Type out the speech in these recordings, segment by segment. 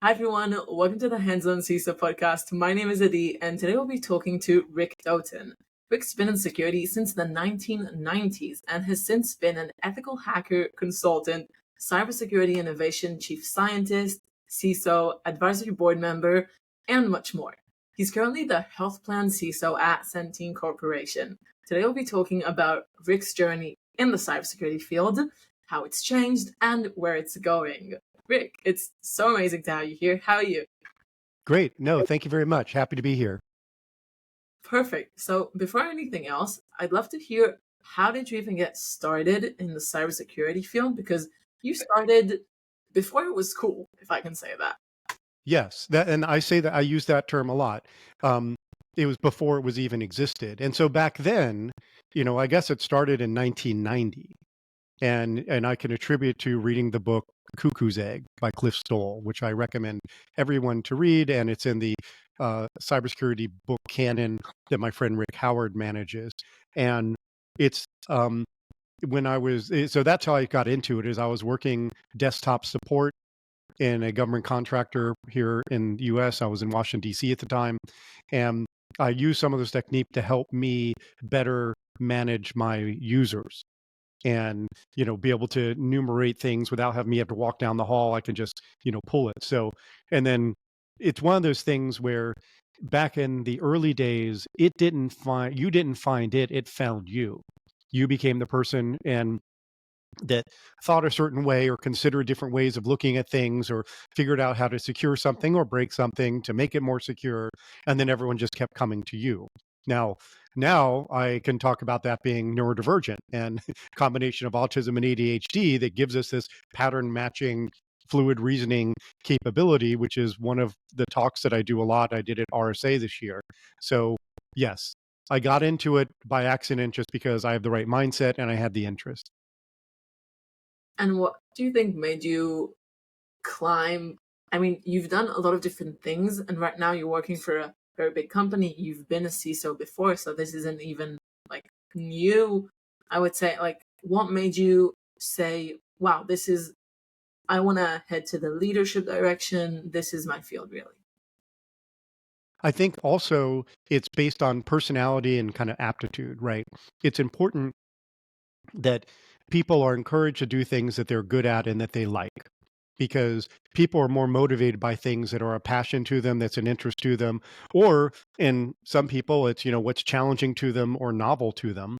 Hi everyone, welcome to the Hands-On CISO podcast. My name is Adi, and today we'll be talking to Rick Doten. Rick's been in security since the 1990s and has since been an ethical hacker consultant, cybersecurity innovation chief scientist, CISO, advisory board member, and much more. He's currently the health plan CISO at Centene Corporation. Today we'll be talking about Rick's journey in the cybersecurity field, how it's changed, and where it's going. Rick, it's so amazing to have you here. How are you? Great. No, thank you very much. Happy to be here. Perfect. So before anything else, I'd love to hear, how did you even get started in the cybersecurity field? Because you started before it was cool, if I can say that. Yes, and I say that I use that term a lot. It was before it was even existed. And so back then, I guess it started in 1990. And I can attribute to reading the book Cuckoo's Egg by Cliff Stoll, which I recommend everyone to read. And it's in the cybersecurity book canon that my friend Rick Howard manages. And it's when I was, so that's how I got into it, is I was working desktop support in a government contractor here in the US. I was in Washington, D.C. at the time. And I used some of this technique to help me better manage my users and be able to enumerate things without having me have to walk down the hall. I can just pull it. So, and then it's one of those things where back in the early days, you didn't find it, it found you. You became the person and that thought a certain way or considered different ways of looking at things or figured out how to secure something or break something to make it more secure, and then everyone just kept coming to you. Now I can talk about that being neurodivergent and combination of autism and ADHD that gives us this pattern matching fluid reasoning capability, which is one of the talks that I do a lot. I did at RSA this year. So yes, I got into it by accident just because I have the right mindset and I had the interest. And what do you think made you climb? I mean, you've done a lot of different things, and right now you're working for a very big company. You've been a CISO before, so this isn't even like new. I would say, like, what made you say, wow, I want to head to the leadership direction. This is my field, really. I think also it's based on personality and kind of aptitude, right? It's important that people are encouraged to do things that they're good at and that they like, because people are more motivated by things that are a passion to them, that's an interest to them, or in some people, it's, what's challenging to them or novel to them.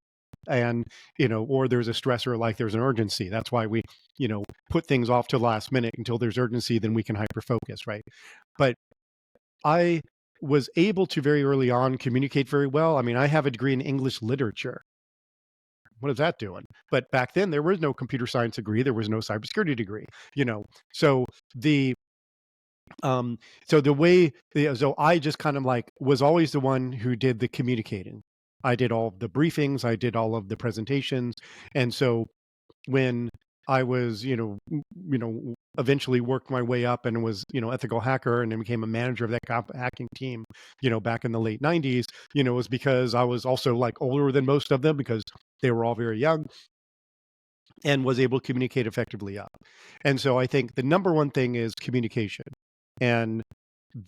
And, or there's a stressor, like there's an urgency. That's why we, put things off to the last minute until there's urgency, then we can hyper focus, right? But I was able to very early on communicate very well. I mean, I have a degree in English literature. What is that doing? But back then there was no computer science degree, there was no cybersecurity degree, So the so I just kind of like was always the one who did the communicating. I did all of the briefings, I did all of the presentations. And so when I was, eventually worked my way up and was, ethical hacker and then became a manager of that hacking team, back in the late 90s, was because I was also like older than most of them because they were all very young and was able to communicate effectively up. And so I think the number one thing is communication. And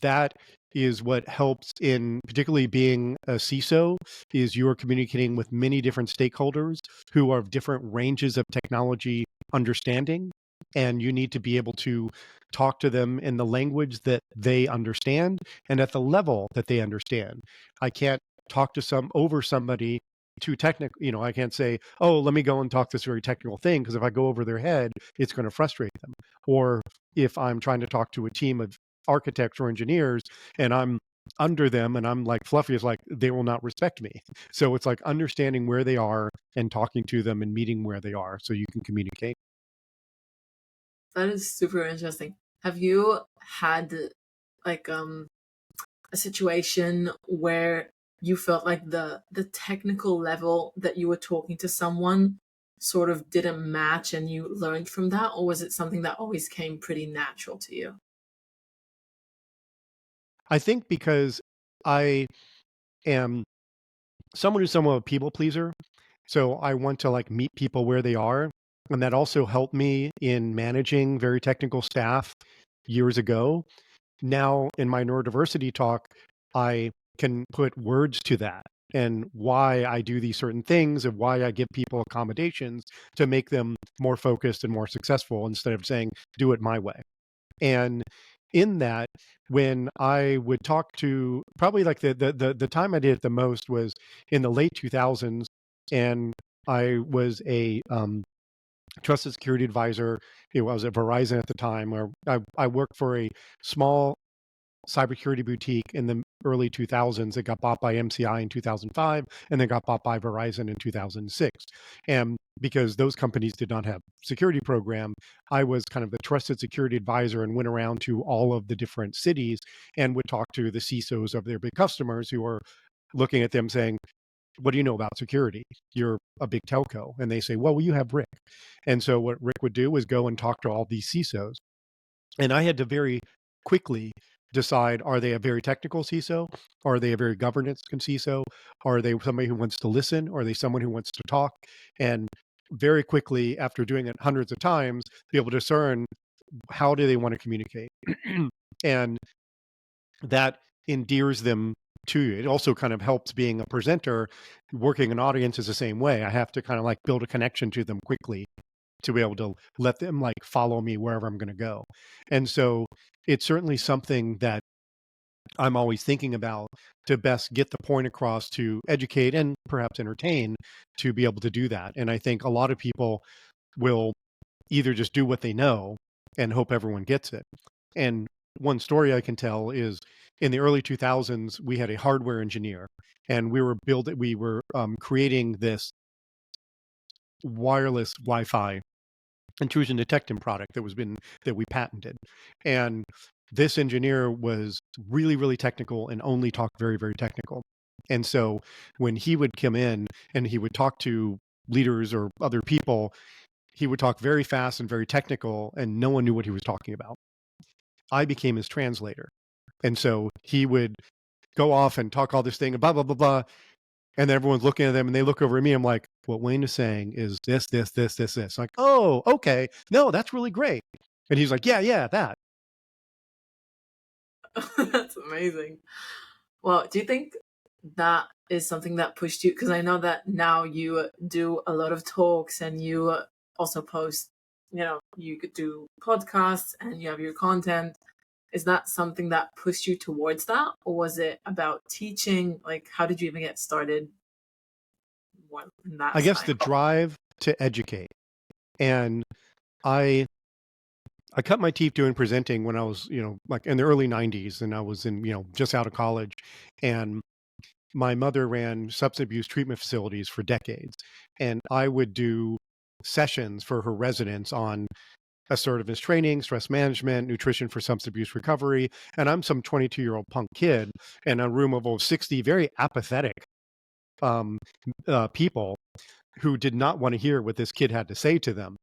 that is what helps in particularly being a CISO, is you are communicating with many different stakeholders who are of different ranges of technology understanding. And you need to be able to talk to them in the language that they understand and at the level that they understand. I can't talk to somebody too technical. I can't say, oh, let me go and talk this very technical thing, because if I go over their head, it's going to frustrate them. Or if I'm trying to talk to a team of architects or engineers and I'm under them and I'm like fluffy, it's like they will not respect me. So it's like understanding where they are and talking to them and meeting where they are so you can communicate. That is super interesting. Have you had like a situation where you felt like the technical level that you were talking to someone sort of didn't match and you learned from that, or was it something that always came pretty natural to you? I think because I am someone who's somewhat of a people pleaser, so I want to like meet people where they are. And that also helped me in managing very technical staff years ago. now in my neurodiversity talk, I can put words to that and why I do these certain things and why I give people accommodations to make them more focused and more successful instead of saying, do it my way. And in that, when I would talk to probably like the time I did it the most was in the late 2000s, and I was a trusted security advisor. I was at Verizon at the time, where I worked for a small cybersecurity boutique in the early 2000s. It got bought by MCI in 2005 and then got bought by Verizon in 2006. And because those companies did not have security program, I was kind of the trusted security advisor and went around to all of the different cities and would talk to the CISOs of their big customers who were looking at them saying, what do you know about security? You're a big telco. And they say, well, you have Rick. And so what Rick would do was go and talk to all these CISOs. And I had to very quickly decide, are they a very technical CISO? Are they a very governance CISO? Are they somebody who wants to listen? Or are they someone who wants to talk? And very quickly, after doing it hundreds of times, be able to discern how do they want to communicate. And that endears them to you. It also kind of helps being a presenter. Working an audience is the same way. I have to kind of like build a connection to them quickly to be able to let them like follow me wherever I'm going to go. And so it's certainly something that I'm always thinking about to best get the point across, to educate and perhaps entertain, to be able to do that. And I think a lot of people will either just do what they know and hope everyone gets it. And one story I can tell is in the early 2000s, we had a hardware engineer, and we were creating this wireless Wi-Fi intrusion detection product that we patented. And this engineer was really, really technical and only talked very, very technical. And so when he would come in and he would talk to leaders or other people, he would talk very fast and very technical, and no one knew what he was talking about. I became his translator. And so he would go off and talk all this thing, blah, blah, blah, blah. And then everyone's looking at them and they look over at me. I'm like, what Wayne is saying is this, this, this, this, this. I'm like, oh, okay. No, that's really great. And he's like, yeah, that. That's amazing. Well, do you think that is something that pushed you? Because I know that now you do a lot of talks and you also post, you could do podcasts and you have your content. Is that something that pushed you towards that? Or was it about teaching? Like, how did you even get started in that I guess side? the drive to educate. And I cut my teeth doing presenting when I was, like in the early 90s, and I was in, just out of college. And my mother ran substance abuse treatment facilities for decades. And I would do sessions for her residents on assertiveness training, stress management, nutrition for substance abuse recovery. And I'm some 22-year-old punk kid in a room of over 60 very apathetic people who did not want to hear what this kid had to say to them.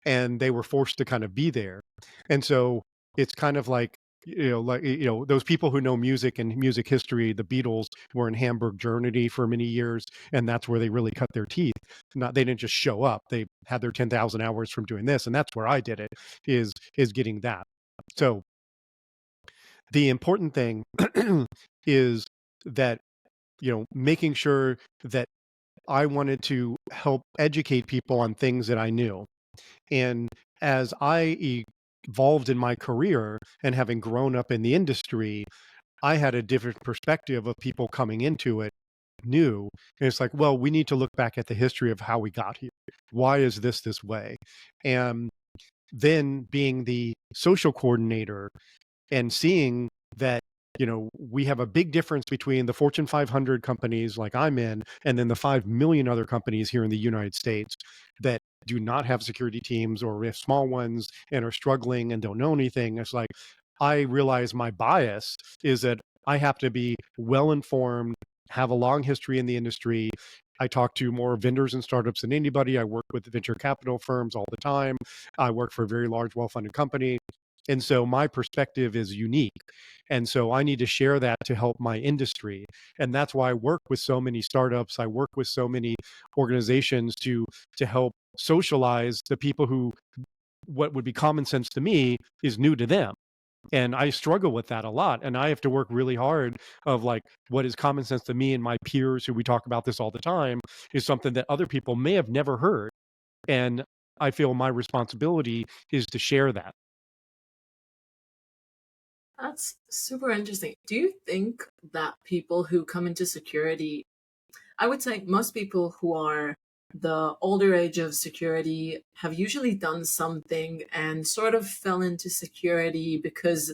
And they were forced to kind of be there. And so it's kind of like, those people who know music and music history, the Beatles were in Hamburg, Germany for many years, and that's where they really cut their teeth. They didn't just show up. They had their 10,000 hours from doing this. And that's where I did it, is getting that. So the important thing is that, making sure that I wanted to help educate people on things that I knew. And as I evolved in my career and having grown up in the industry, I had a different perspective of people coming into it new. And it's like, well, we need to look back at the history of how we got here. Why is this way? And then being the social coordinator and seeing that, we have a big difference between the Fortune 500 companies like I'm in, and then the 5 million other companies here in the United States that do not have security teams, or if small ones and are struggling and don't know anything. It's like, I realize my bias is that I have to be well informed, have a long history in the industry. I talk to more vendors and startups than anybody. I work with venture capital firms all the time. I work for a very large, well-funded company. And so my perspective is unique. And so I need to share that to help my industry. And that's why I work with so many startups. I work with so many organizations to help socialize the people who, what would be common sense to me is new to them. And I struggle with that a lot. And I have to work really hard of like what is common sense to me and my peers who we talk about this all the time is something that other people may have never heard. And I feel my responsibility is to share that. That's super interesting. Do you think that people who come into security, I would say most people who are the older age of security have usually done something and sort of fell into security because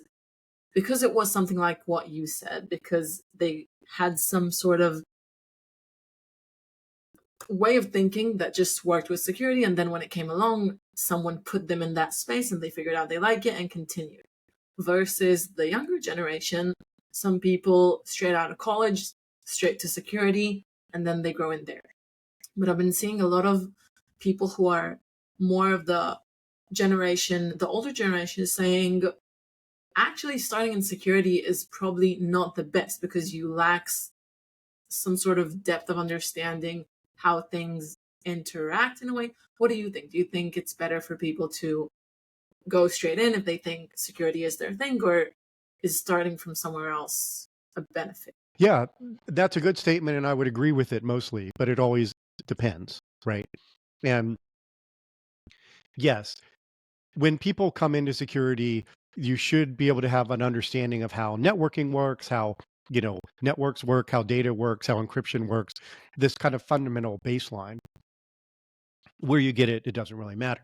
it was something like what you said, because they had some sort of way of thinking that just worked with security, and then when it came along, someone put them in that space and they figured out they like it and continued. Versus the younger generation, some people straight out of college, straight to security, and then they grow in there. But I've been seeing a lot of people who are more of the generation, the older generation, saying actually starting in security is probably not the best because you lack some sort of depth of understanding how things interact in a way. What do you think? Do you think it's better for people to go straight in if they think security is their thing, or is starting from somewhere else a benefit? Yeah, that's a good statement. And I would agree with it mostly, but it always depends, right? And yes, when people come into security, you should be able to have an understanding of how networking works, how networks work, how data works, how encryption works, this kind of fundamental baseline. Where you get it, it doesn't really matter.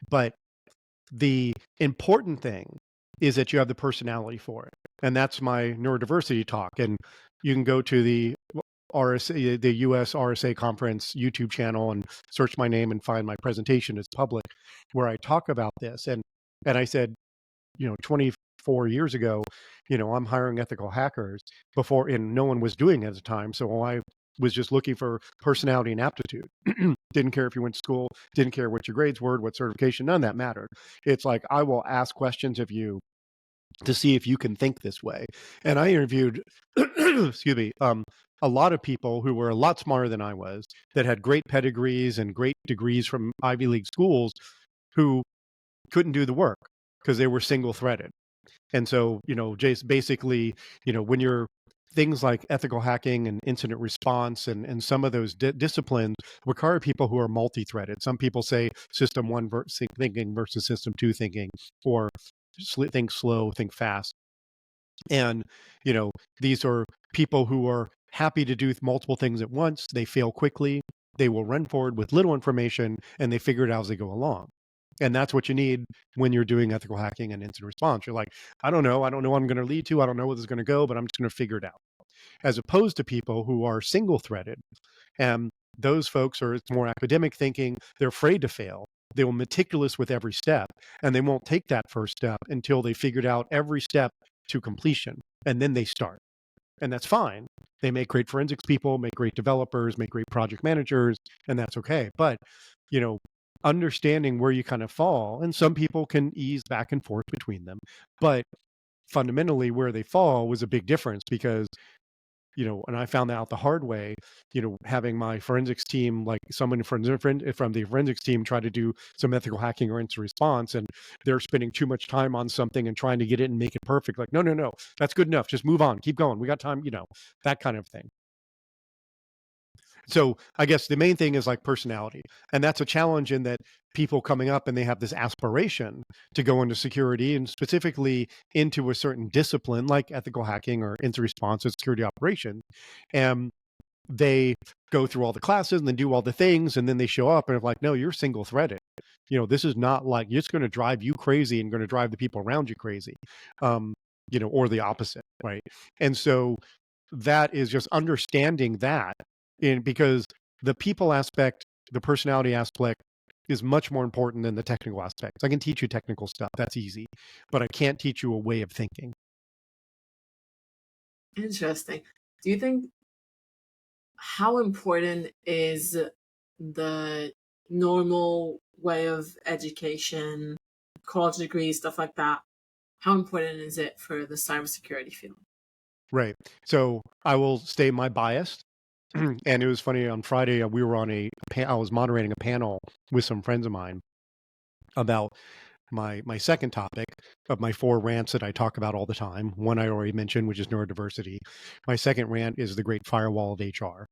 But the important thing is that you have the personality for it. And that's my neurodiversity talk. And you can go to the RSA, the US RSA conference YouTube channel and search my name and find my presentation. It's public where I talk about this. And I said, 24 years ago, I'm hiring ethical hackers before, and no one was doing it at the time. So I was just looking for personality and aptitude. Didn't care if you went to school, didn't care what your grades were, what certification, none of that mattered. It's like, I will ask questions of you to see if you can think this way. And I interviewed, excuse me, a lot of people who were a lot smarter than I was, that had great pedigrees and great degrees from Ivy League schools, who couldn't do the work because they were single threaded. And so, just basically, when you're things like ethical hacking and incident response and some of those disciplines require people who are multi-threaded. Some people say system one thinking versus system two thinking, or think slow, think fast. And, these are people who are happy to do multiple things at once. They fail quickly. They will run forward with little information and they figure it out as they go along. And that's what you need when you're doing ethical hacking and incident response. You're like, I don't know what I'm going to lead to. I don't know where this is going to go, but I'm just going to figure it out. As opposed to people who are single threaded. And those folks it's more academic thinking. They're afraid to fail. They will meticulous with every step, and they won't take that first step until they figured out every step to completion. And then they start. And that's fine. They make great forensics people, make great developers, make great project managers, and that's okay. But, understanding where you kind of fall, and some people can ease back and forth between them, but fundamentally where they fall was a big difference because, and I found that out the hard way, having my forensics team, like someone from the forensics team try to do some ethical hacking or incident response, and they're spending too much time on something and trying to get it and make it perfect. Like, no, that's good enough. Just move on, keep going. We got time, that kind of thing. So I guess the main thing is like personality. And that's a challenge in that people coming up and they have this aspiration to go into security and specifically into a certain discipline like ethical hacking or incident response or security operations. And they go through all the classes and then do all the things. And then they show up and are like, no, you're single threaded. This is not like it's going to drive you crazy and going to drive the people around you crazy, or the opposite. Right. And so that is just understanding that because the people aspect, the personality aspect is much more important than the technical aspects. I can teach you technical stuff. That's easy, but I can't teach you a way of thinking. Interesting. Do you think how important is the normal way of education, college degree, stuff like that? How important is it for the cybersecurity field? Right. So I will stay my bias. And it was funny, on Friday, we were on I was moderating a panel with some friends of mine about my second topic of my 4 rants that I talk about all the time. One I already mentioned, which is neurodiversity. My second rant is the great firewall of HR,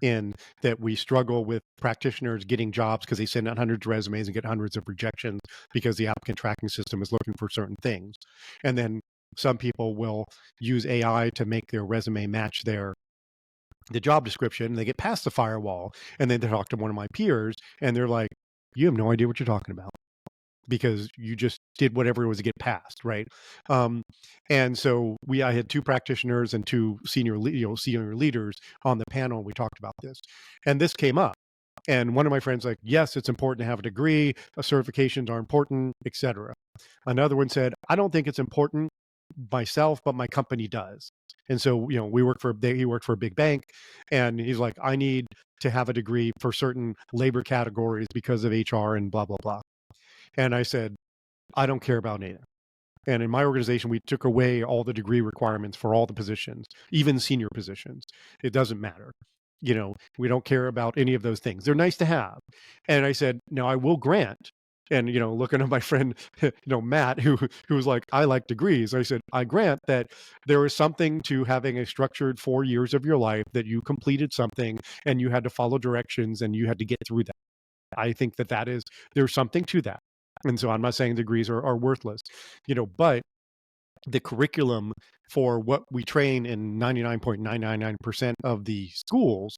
in that we struggle with practitioners getting jobs because they send out hundreds of resumes and get hundreds of rejections because the applicant tracking system is looking for certain things. And then some people will use AI to make their resume match the job description. They get past the firewall, and then they talk to one of my peers, and they're like, "You have no idea what you're talking about, because you just did whatever it was to get past," right? And so I had 2 practitioners and 2 senior leaders on the panel. And we talked about this, and this came up. And one of my friends like, "Yes, it's important to have a degree. Certifications are important, etc." Another one said, "I don't think it's important myself, but my company does." And so, he worked for a big bank, and he's like, "I need to have a degree for certain labor categories because of HR and blah, blah, blah." And I said, "I don't care about neither." And in my organization, we took away all the degree requirements for all the positions, even senior positions. It doesn't matter. We don't care about any of those things. They're nice to have. And I said, "Now I will grant," and, looking at my friend, Matt, who was like, "I like degrees." I said, "I grant that there is something to having a structured 4 years of your life that you completed something and you had to follow directions and you had to get through that. I think there's something to that." And so I'm not saying degrees are worthless, but the curriculum for what we train in 99.999% of the schools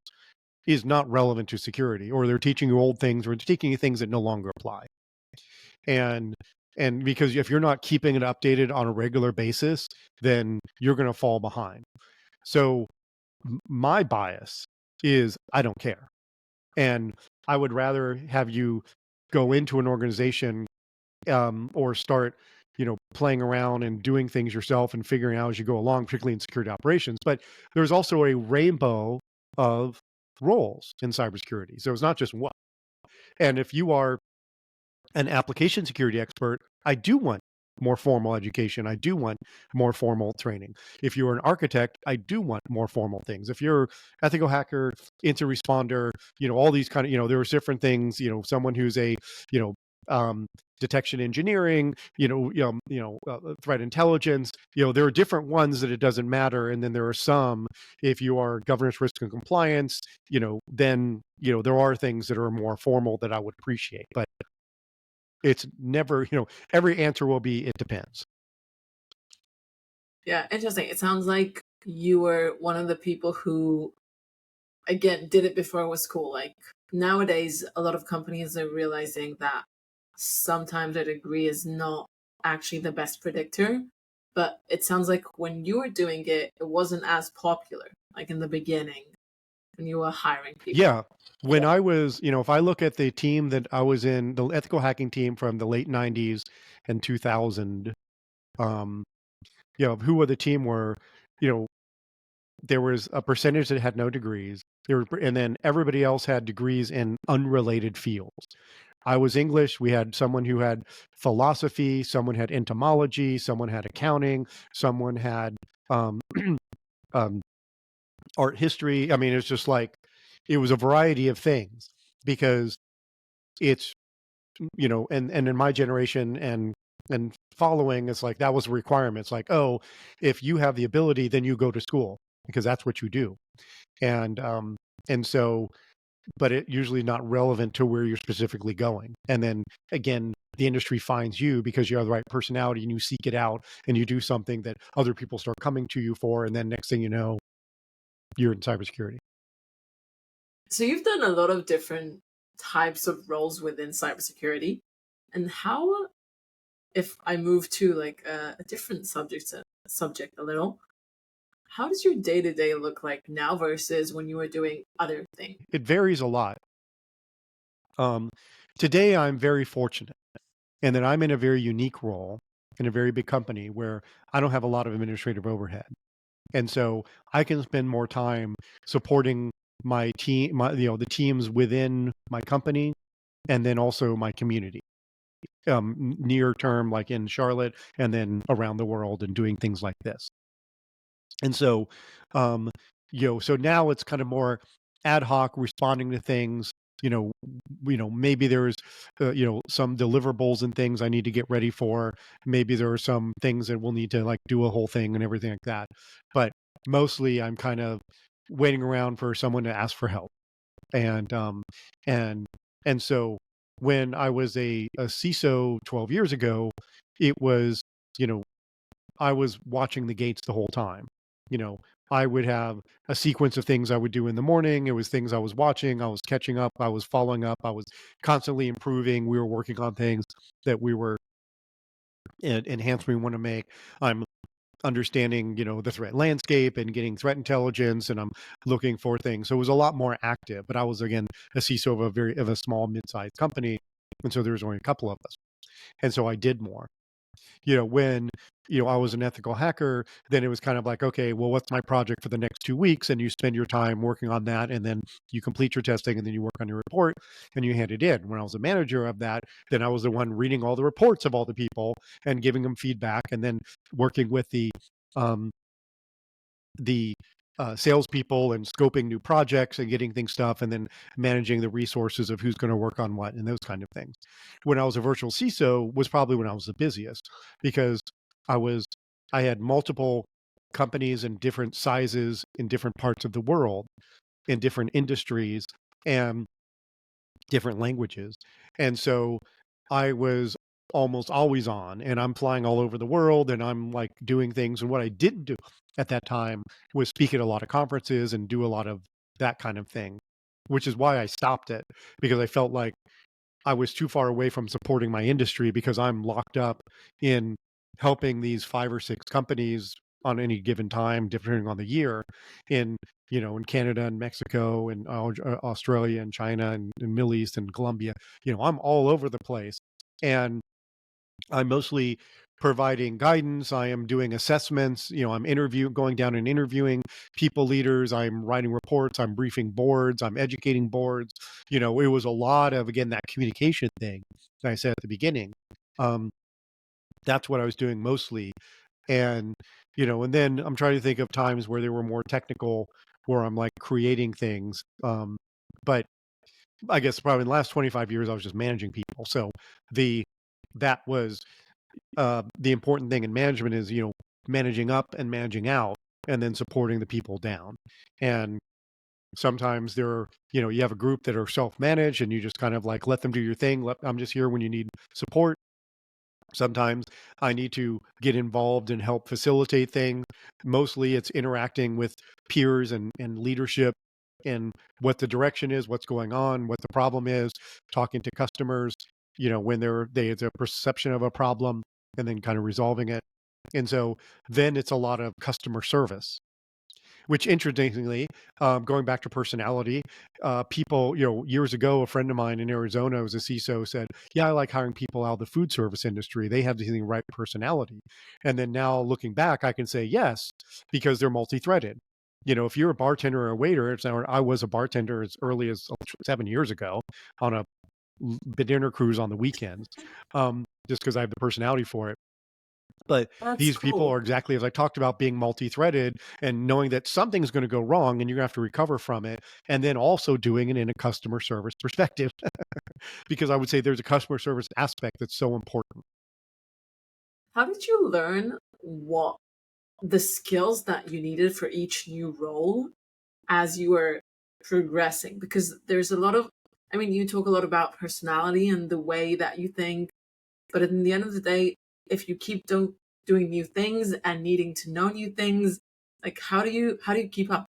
is not relevant to security, or they're teaching you old things, or they're teaching you things that no longer apply. And because if you're not keeping it updated on a regular basis, then you're going to fall behind. So my bias is I don't care. And I would rather have you go into an organization, or start, playing around and doing things yourself and figuring out as you go along, particularly in security operations. But there's also a rainbow of roles in cybersecurity. So it's not just one. And if you are an application security expert, I do want more formal education. I do want more formal training. If you're an architect, I do want more formal things. If you're ethical hacker, incident responder, all these kind of, there's different things, someone who's a, you know, detection engineering, threat intelligence, there are different ones that it doesn't matter. And then there are some, if you are governance, risk, and compliance, then, there are things that are more formal that I would appreciate. But it's never, every answer will be, it depends. Yeah, interesting. It sounds like you were one of the people who, again, did it before it was cool. Like nowadays, a lot of companies are realizing that sometimes a degree is not actually the best predictor. But it sounds like when you were doing it, it wasn't as popular, like in the beginning when you were hiring people. Yeah. When I was, if I look at the team that I was in, the ethical hacking team from the late 90s and 2000, who were the team were, there was a percentage that had no degrees. And then everybody else had degrees in unrelated fields. I was English. We had someone who had philosophy, someone had entomology, someone had accounting, someone had um, art history. I mean, it's just like, it was a variety of things, because it's, and in my generation and following, it's like, that was a requirement. It's like, oh, if you have the ability, then you go to school, because that's what you do. And so, but it usually not relevant to where you're specifically going. And then again, the industry finds you because you have the right personality and you seek it out and you do something that other people start coming to you for. And then next thing you know, you're in cybersecurity. So you've done a lot of different types of roles within cybersecurity. And how, if I move to like a different subject a little, how does your day-to-day look like now versus when you were doing other things? It varies a lot. Today, I'm very fortunate in that I'm in a very unique role in a very big company where I don't have a lot of administrative overhead. And so I can spend more time supporting my team, the teams within my company, and then also my community, near term, like in Charlotte, and then around the world, and doing things like this. And so, so now it's kind of more ad hoc, responding to things, maybe there's, some deliverables and things I need to get ready for. Maybe there are some things that we'll need to like do a whole thing and everything like that. But mostly I'm kind of waiting around for someone to ask for help. And, and, and so when I was a CISO 12 years ago, it was, you know, I was watching the gates the whole time. You know, I would have a sequence of things I would do in the morning. It was things I was watching, I was catching up, I was following up, I was constantly improving. We were working on things that we were enhancements we want to make. I'm understanding, the threat landscape and getting threat intelligence, and I'm looking for things. So it was a lot more active. But I was again a CISO of a small mid-sized company, and so there was only a couple of us, and so I did more. When, I was an ethical hacker, then it was kind of like, okay, well, what's my project for the next 2 weeks? And you spend your time working on that, and then you complete your testing, and then you work on your report and you hand it in. When I was a manager of that, then I was the one reading all the reports of all the people and giving them feedback, and then working with um, the salespeople and scoping new projects and getting things stuff, and then managing the resources of who's going to work on what and those kind of things. When I was a virtual CISO was probably when I was the busiest, because I was I had multiple companies in different sizes in different parts of the world, in different industries and different languages. And so I was almost always on, and I'm flying all over the world, and I'm like doing things. And what I didn't do at that time was speak at a lot of conferences and do a lot of that kind of thing, which is why I stopped it, because I felt like I was too far away from supporting my industry, because I'm locked up in helping these 5 or 6 companies on any given time, depending on the year, in in Canada and Mexico and Australia and China and Middle East and Colombia. I'm all over the place, and I'm mostly providing guidance. I am doing assessments. I'm going down and interviewing people leaders. I'm writing reports. I'm briefing boards. I'm educating boards. It was a lot of, again, that communication thing that I said at the beginning. Um, that's what I was doing mostly. And, and then I'm trying to think of times where they were more technical, where I'm like creating things. But I guess probably in the last 25 years, I was just managing people. So that was the important thing in management is, managing up and managing out, and then supporting the people down. And sometimes you have a group that are self-managed, and you just kind of like let them do your thing. I'm just here when you need support. Sometimes I need to get involved and help facilitate things. Mostly it's interacting with peers and leadership, and what the direction is, what's going on, what the problem is, talking to customers, when there's a perception of a problem, and then kind of resolving it. And so then it's a lot of customer service, which interestingly, going back to personality, people, years ago, a friend of mine in Arizona who was a CISO said, yeah, I like hiring people out of the food service industry. They have the right personality. And then now looking back, I can say yes, because they're multi-threaded. If you're a bartender or a waiter, I was a bartender as early as 7 years ago on a dinner cruise on the weekends, just because I have the personality for it. But That's these people cool. are exactly as I talked about, being multi-threaded and knowing that something's going to go wrong and you're going to have to recover from it. And then also doing it in a customer service perspective, because I would say there's a customer service aspect that's so important. How did you learn what the skills that you needed for each new role as you were progressing? Because there's a lot of, I mean, you talk a lot about personality and the way that you think, but at the end of the day, if you keep doing new things and needing to know new things, like how do you keep up?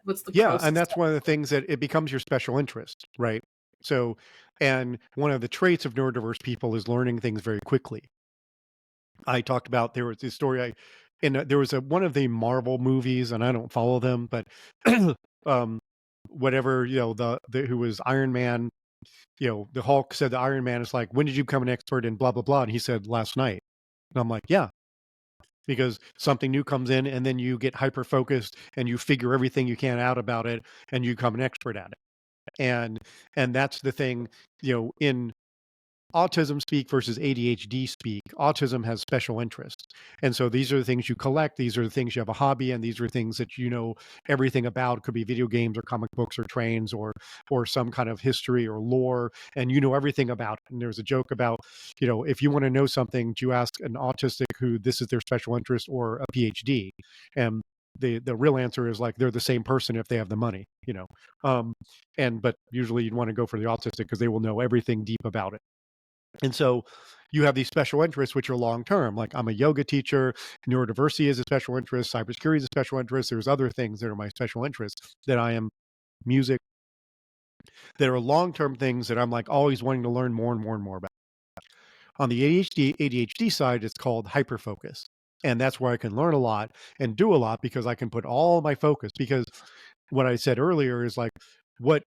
What's the Yeah. And process? that's one of the things that it becomes your special interest, right? So, and one of the traits of neurodiverse people is learning things very quickly. I talked about, there was this story there was one of the Marvel movies, and I don't follow them, but um, whatever, who was Iron Man, the Hulk said the Iron Man is like, when did you become an expert in blah, blah, blah? And he said, last night. And I'm like, yeah, because something new comes in, and then you get hyper focused and you figure everything you can out about it, and you become an expert at it. And that's the thing, in autism speak versus ADHD speak. Autism has special interests. And so these are the things you collect. These are the things you have a hobby, and these are things that you know everything about. It could be video games or comic books or trains or some kind of history or lore, and you know everything about it. And there's a joke about, you know, if you want to know something, do you ask an autistic who this is their special interest or a PhD? And the real answer is like they're the same person if they have the money, you know. But usually you'd want to go for the autistic because they will know everything deep about it. And so you have these special interests, which are long term. Like I'm a yoga teacher, neurodiversity is a special interest, cybersecurity is a special interest. There's other things that are my special interests that I am music, that are long term things that I'm like always wanting to learn more and more and more about. On the ADHD side, it's called hyperfocus. And that's where I can learn a lot and do a lot because I can put all my focus. Because what I said earlier is like, what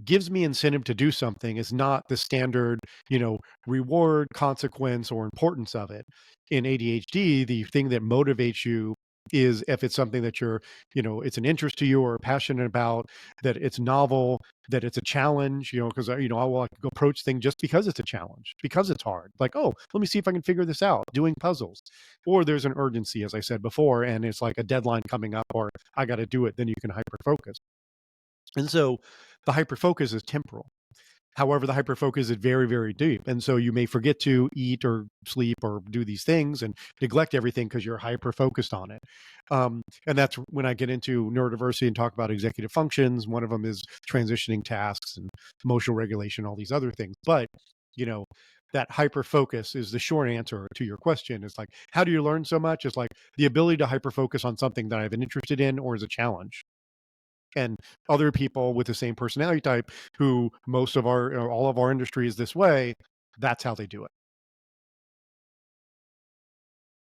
gives me incentive to do something is not the standard, you know, reward, consequence, or importance of it. In ADHD, the thing that motivates you is if it's something that you're, you know, it's an interest to you or passionate about, that it's novel, that it's a challenge, you know, because, you know, I will like go approach things just because it's a challenge, because it's hard. Like, oh, let me see if I can figure this out, doing puzzles. Or there's an urgency, as I said before, and it's like a deadline coming up or I got to do it, then you can hyper focus. And so the hyperfocus is temporal. However, the hyperfocus is very, very deep. And so you may forget to eat or sleep or do these things and neglect everything because you're hyper focused on it. And that's when I get into neurodiversity and talk about executive functions. One of them is transitioning tasks and emotional regulation, all these other things. But, you know, that hyper focus is the short answer to your question. It's like, how do you learn so much? It's like the ability to hyper focus on something that I've been interested in or is a challenge. And other people with the same personality type who most of our or all of our industry is this way, that's how they do it.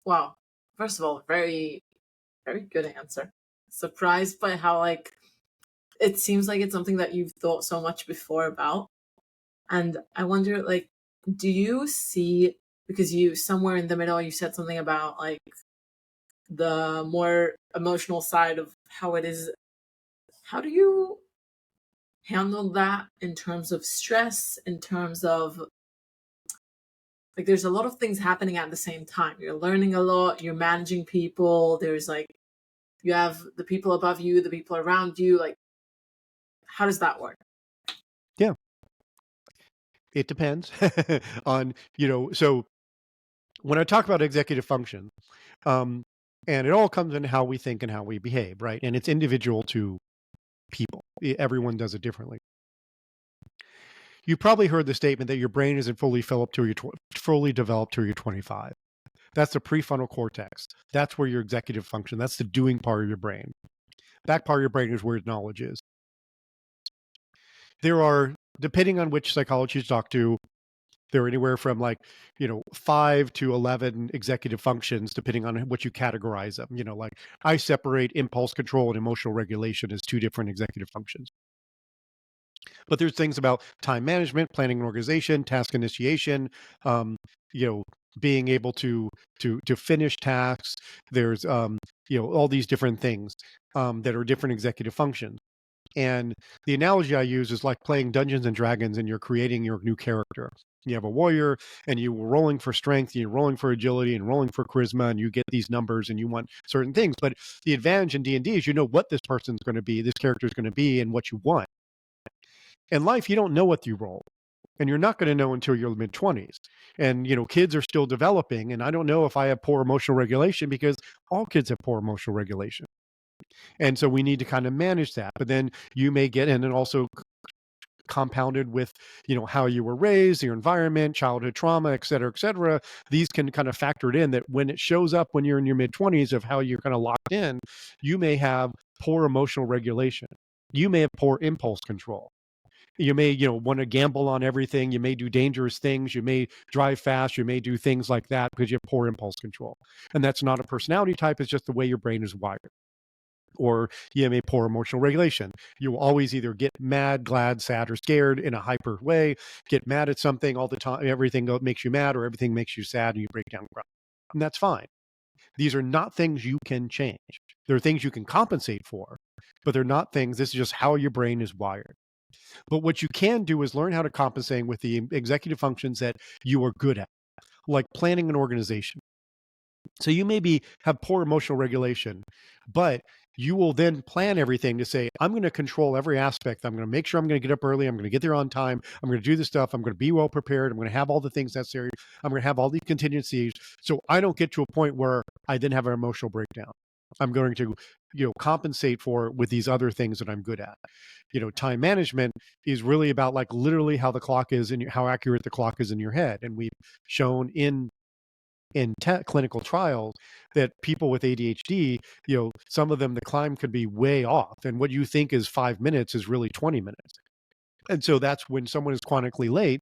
Wow. First of all, very, very good answer. Surprised by how, like, it seems like it's something that you've thought so much before about. And I wonder, like, do you see, because you somewhere in the middle, you said something about like the more emotional side of how it is. How do you handle that in terms of stress, in terms of like there's a lot of things happening at the same time. You're learning a lot, you're managing people, there's like you have the people above you, the people around you, like how does that work? Yeah, it depends on, you know, so when I talk about executive function, um, and it all comes in how we think and how we behave, right? And it's individual to people. Everyone does it differently. You probably heard the statement that your brain isn't fully developed till you're 25. That's the prefrontal cortex. That's where your executive function. That's the doing part of your brain. That part of your brain is where knowledge is. There are, depending on which psychologist you talk to, there are anywhere from like, you know, 5 to 11 executive functions, depending on what you categorize them. You know, like I separate impulse control and emotional regulation as two different executive functions. But there's things about time management, planning and organization, task initiation, um, you know, being able to finish tasks. There's you know, all these different things that are different executive functions. And the analogy I use is like playing Dungeons and Dragons and you're creating your new character. You have a warrior and you're rolling for strength, you're rolling for agility and rolling for charisma, and you get these numbers and you want certain things. But the advantage in D&D is you know what this person's going to be, this character is going to be, and what you want. In life, you don't know what you roll. And you're not going to know until your mid 20s. And, you know, kids are still developing. And I don't know if I have poor emotional regulation because all kids have poor emotional regulation. And so we need to kind of manage that. But then you may get in and also compounded with, you know, how you were raised, your environment, childhood trauma, et cetera, et cetera. These can kind of factor it in that when it shows up when you're in your mid 20s of how you're kind of locked in, you may have poor emotional regulation. You may have poor impulse control. You may, you know, want to gamble on everything. You may do dangerous things. You may drive fast. You may do things like that because you have poor impulse control. And that's not a personality type. It's just the way your brain is wired. Or you may poor emotional regulation. You will always either get mad, glad, sad, or scared in a hyper way, get mad at something all the time. Everything makes you mad or everything makes you sad and you break down and cry. And that's fine. These are not things you can change. They're things you can compensate for, but they're not things. This is just how your brain is wired. But what you can do is learn how to compensate with the executive functions that you are good at, like planning an organization. So you maybe have poor emotional regulation, but you will then plan everything to say, I'm going to control every aspect. I'm going to make sure I'm going to get up early. I'm going to get there on time. I'm going to do this stuff. I'm going to be well prepared. I'm going to have all the things necessary. I'm going to have all these contingencies. So I don't get to a point where I then have an emotional breakdown. I'm going to, compensate for it with these other things that I'm good at. Time management is really about like literally how the clock is and how accurate the clock is in your head. And we've shown in clinical trials that people with ADHD, some of them, the climb could be way off. And what you think is 5 minutes is really 20 minutes. And so that's when someone is chronically late,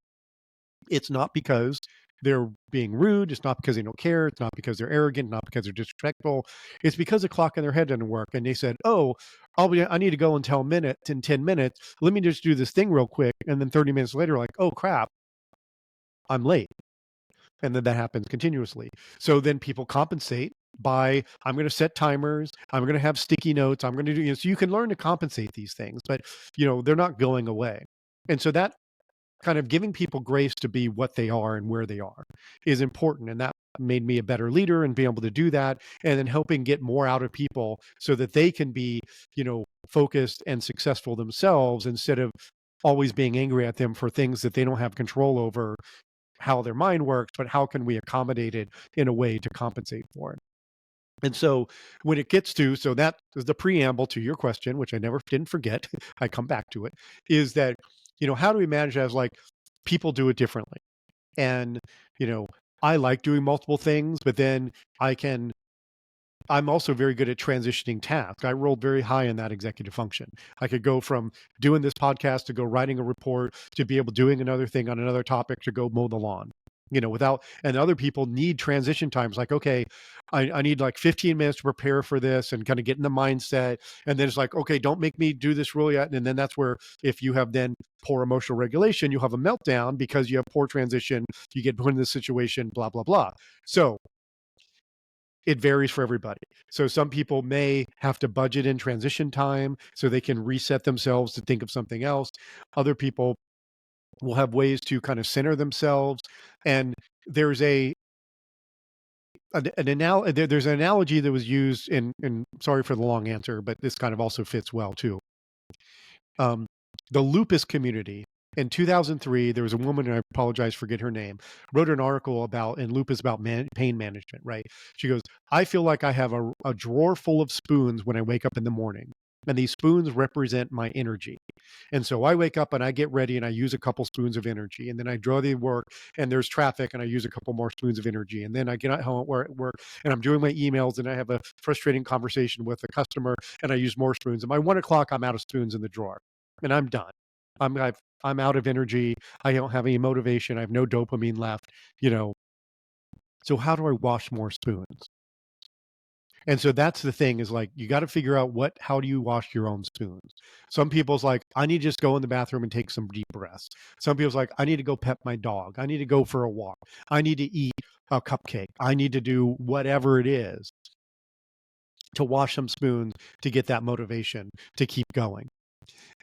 it's not because they're being rude. It's not because they don't care. It's not because they're arrogant, not because they're disrespectful. It's because the clock in their head doesn't work. And they said, oh, I need to go in 10 minutes. Let me just do this thing real quick. And then 30 minutes later, like, oh crap, I'm late. And then that happens continuously. So then people compensate by, I'm going to set timers. I'm going to have sticky notes. I'm going to do, so you can learn to compensate these things, but they're not going away. And so that kind of giving people grace to be what they are and where they are is important. And that made me a better leader and being able to do that. And then helping get more out of people so that they can be, focused and successful themselves instead of always being angry at them for things that they don't have control over how their mind works, but how can we accommodate it in a way to compensate for it? And so when it gets to, so that is the preamble to your question, which I never didn't forget, I come back to it, is that, how do we manage as like people do it differently? And, I like doing multiple things, but then I'm also very good at transitioning tasks. I rolled very high in that executive function. I could go from doing this podcast to go writing a report to be able doing another thing on another topic to go mow the lawn. And other people need transition times like, okay, I need like 15 minutes to prepare for this and kind of get in the mindset. And then it's like, okay, don't make me do this really yet. And then that's where if you have then poor emotional regulation, you'll have a meltdown because you have poor transition, you get put in this situation, blah, blah, blah. So it varies for everybody. So some people may have to budget in transition time so they can reset themselves to think of something else. Other people will have ways to kind of center themselves. And there's there's an analogy that was used in sorry for the long answer, but this kind of also fits well too. The lupus community. In 2003, there was a woman, and I apologize, forget her name, wrote an article in lupus about pain management, right? She goes, I feel like I have a drawer full of spoons when I wake up in the morning. And these spoons represent my energy. And so I wake up and I get ready and I use a couple spoons of energy. And then I draw the work and there's traffic and I use a couple more spoons of energy. And then I get at home at work and I'm doing my emails and I have a frustrating conversation with a customer and I use more spoons. And by 1 o'clock, I'm out of spoons in the drawer and I'm done. I'm out of energy. I don't have any motivation. I have no dopamine left, So how do I wash more spoons? And so that's the thing is like, you got to figure out how do you wash your own spoons? Some people's like, I need to just go in the bathroom and take some deep breaths. Some people's like, I need to go pet my dog. I need to go for a walk. I need to eat a cupcake. I need to do whatever it is to wash some spoons to get that motivation to keep going.